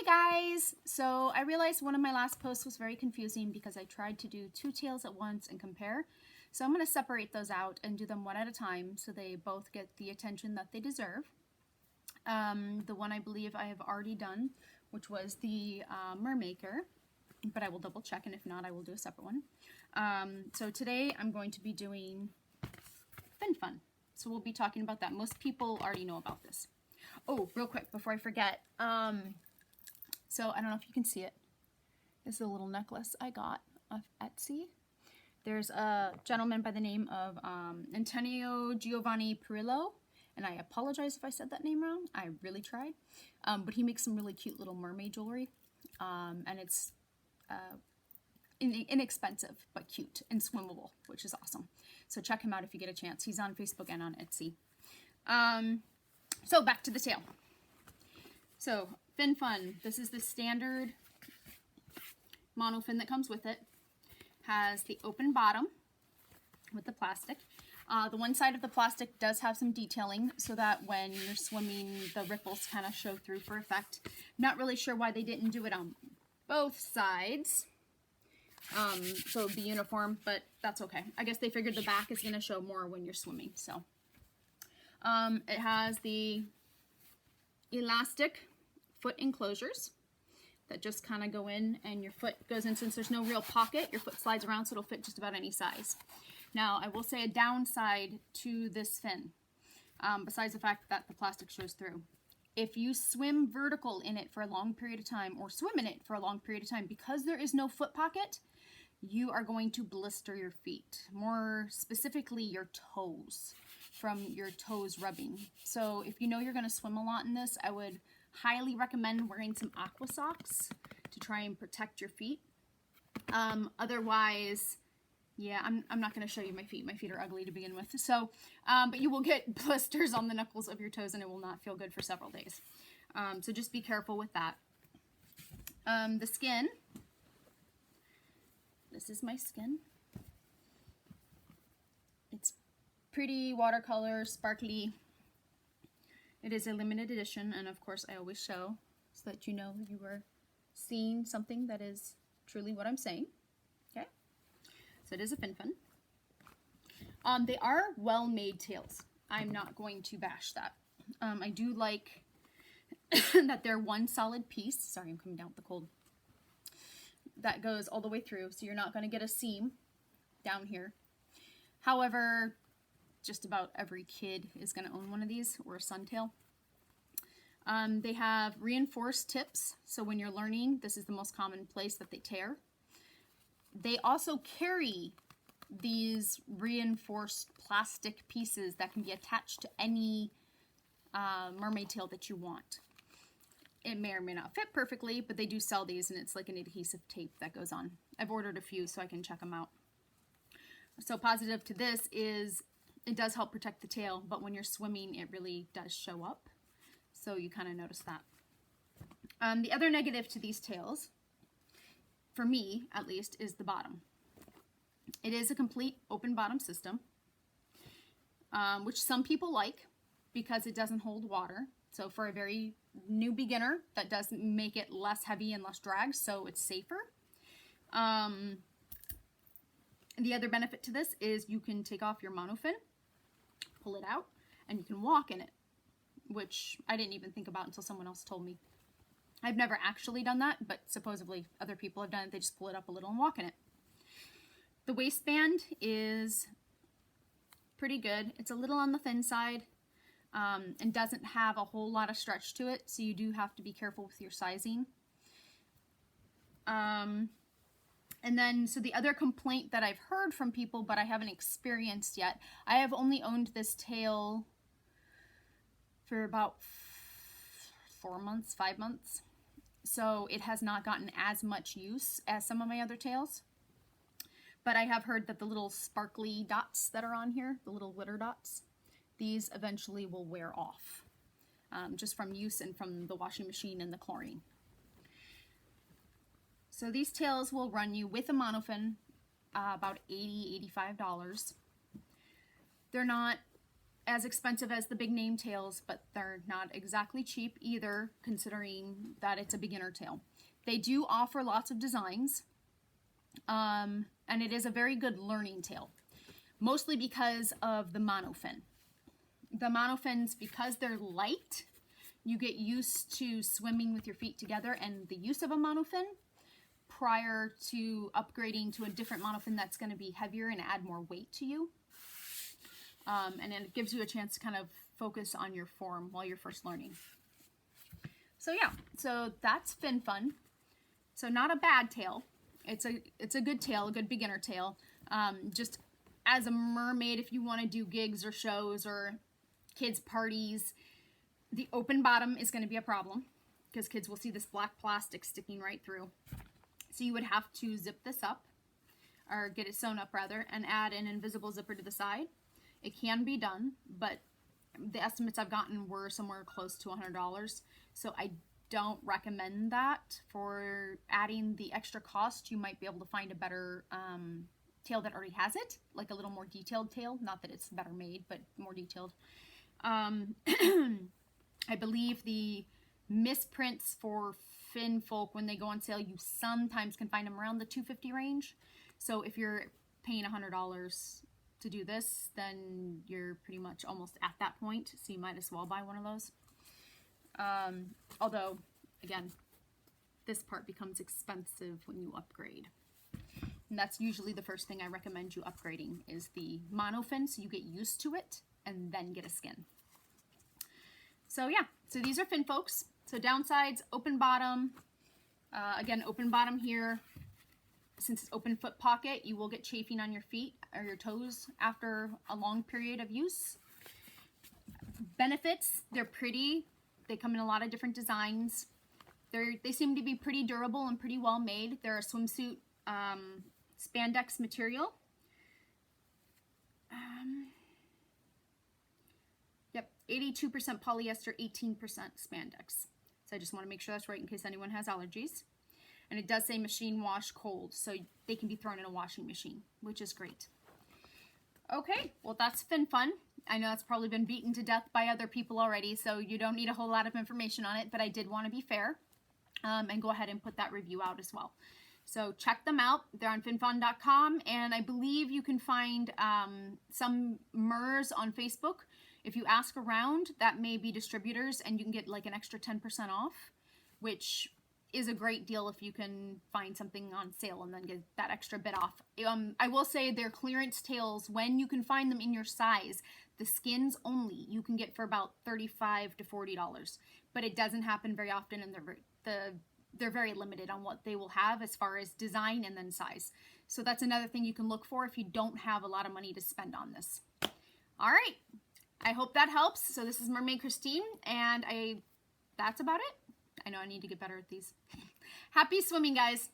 guys! So I realized one of my last posts was very confusing because I tried to do two tails at once and compare. So I'm going to separate those out and do them one at a time so they both get the attention that they deserve. The one I believe I have already done, which was the Mermaid, but I will double check, and if not I will do a separate one. So today I'm going to be doing Fin Fun. So we'll be talking about that. Most people already know about this. Oh, real quick before I forget, so I don't know if you can see it. This is a little necklace I got off Etsy. There's a gentleman by the name of Antonio Giovanni Perillo, and I apologize if I said that name wrong. I really tried. But he makes some really cute little mermaid jewelry, and it's inexpensive but cute and swimmable, which is awesome. So check him out if you get a chance. He's on Facebook and on Etsy. So back to the tail. So Fin Fun, this is the standard monofin that comes with it. Has the open bottom with the plastic. The one side of the plastic does have some detailing so that when you're swimming the ripples kind of show through for effect. Not really sure why they didn't do it on both sides. So it would be uniform, but that's okay. I guess they figured the back is going to show more when you're swimming. So it has the elastic foot enclosures that just kind of go in, and your foot goes in. Since there's no real pocket, your foot slides around so it'll fit just about any size. Now I will say a downside to this fin, besides the fact that the plastic shows through. If you swim vertical in it for a long period of time, or swim in it for a long period of time, because there is no foot pocket, you are going to blister your feet, more specifically your toes, from your toes rubbing. So if you know you're going to swim a lot in this, I would highly recommend wearing some aqua socks to try and protect your feet. Otherwise, yeah, I'm not going to show you my feet. My feet are ugly to begin with. So, but you will get blisters on the knuckles of your toes, and it will not feel good for several days. So just be careful with that. The skin. This is my skin. It's pretty watercolor, sparkly. It is a limited edition, and of course I always show so that you know you are seeing something that is truly what I'm saying. Okay, so it is a Fin Fun. They are well-made tails. I'm not going to bash that. I do like that they're one solid piece. Sorry, I'm coming down with the cold. That goes all the way through, so you're not going to get a seam down here. However, just about every kid is going to own one of these, or a suntail. They have reinforced tips, so when you're learning, this is the most common place that they tear. They also carry these reinforced plastic pieces that can be attached to any mermaid tail that you want. It may or may not fit perfectly, but they do sell these, and it's like an adhesive tape that goes on. I've ordered a few so I can check them out. So positive to this is it does help protect the tail, but when you're swimming, it really does show up. So you kind of notice that. The other negative to these tails, for me at least, is the bottom. It is a complete open bottom system, which some people like because it doesn't hold water. So for a very new beginner, that does make it less heavy and less drag, so it's safer. The other benefit to this is you can take off your monofin, pull it out, and you can walk in it, which I didn't even think about until someone else told me. I've never actually done that, but supposedly other people have done it. They just pull it up a little and walk in it. The waistband is pretty good. It's a little on the thin side, and doesn't have a whole lot of stretch to it, so you do have to be careful with your sizing. And then, so the other complaint that I've heard from people, but I haven't experienced yet, I have only owned this tail for about 4 months, 5 months. So it has not gotten as much use as some of my other tails. But I have heard that the little sparkly dots that are on here, the little glitter dots, these eventually will wear off, just from use and from the washing machine and the chlorine. So these tails will run you with a monofin about $80, $85. They're not as expensive as the big name tails, but they're not exactly cheap either, considering that it's a beginner tail. They do offer lots of designs, and it is a very good learning tail, mostly because of the monofin. The monofins, because they're light, you get used to swimming with your feet together and the use of a monofin prior to upgrading to a different monofin that's going to be heavier and add more weight to you. And then it gives you a chance to kind of focus on your form while you're first learning. So yeah, so that's fin fun. So not a bad tail. It's a good tail, a good beginner tail. Just as a mermaid, if you want to do gigs or shows or kids parties, the open bottom is going to be a problem because kids will see this black plastic sticking right through. So you would have to zip this up, or get it sewn up rather, and add an invisible zipper to the side. It can be done, but the estimates I've gotten were somewhere close to $100. So I don't recommend that. For adding the extra cost, you might be able to find a better tail that already has it, like a little more detailed tail. Not that it's better made, but more detailed. I believe the misprints for fin folk, when they go on sale, you sometimes can find them around the $250 range. So if you're paying $100 to do this, then you're pretty much almost at that point. So you might as well buy one of those. Although, again, this part becomes expensive when you upgrade. And that's usually the first thing I recommend you upgrading is the monofin, so you get used to it, and then get a skin. So yeah, so these are fin folks. So downsides, open bottom. Again, open bottom here. Since it's open foot pocket, you will get chafing on your feet or your toes after a long period of use. Benefits, they're pretty. They come in a lot of different designs. They seem to be pretty durable and pretty well made. They're a swimsuit spandex material. Yep, 82% polyester, 18% spandex. So I just want to make sure that's right in case anyone has allergies. And it does say machine wash cold, so they can be thrown in a washing machine, which is great. Okay, well that's fin fun. I know that's probably been beaten to death by other people already, so you don't need a whole lot of information on it, but I did want to be fair and go ahead and put that review out as well. So check them out. They're on finfun.com, and I believe you can find some MERS on Facebook. If you ask around, that may be distributors, and you can get like an extra 10% off, which is a great deal if you can find something on sale and then get that extra bit off. I will say they're clearance tails when you can find them in your size. The skins only you can get for about $35 to $40, but it doesn't happen very often, and they're very limited on what they will have as far as design and then size. So that's another thing you can look for if you don't have a lot of money to spend on this. All right, I hope that helps. So this is Mermaid Christine, and that's about it. I know I need to get better at these. Happy swimming, guys.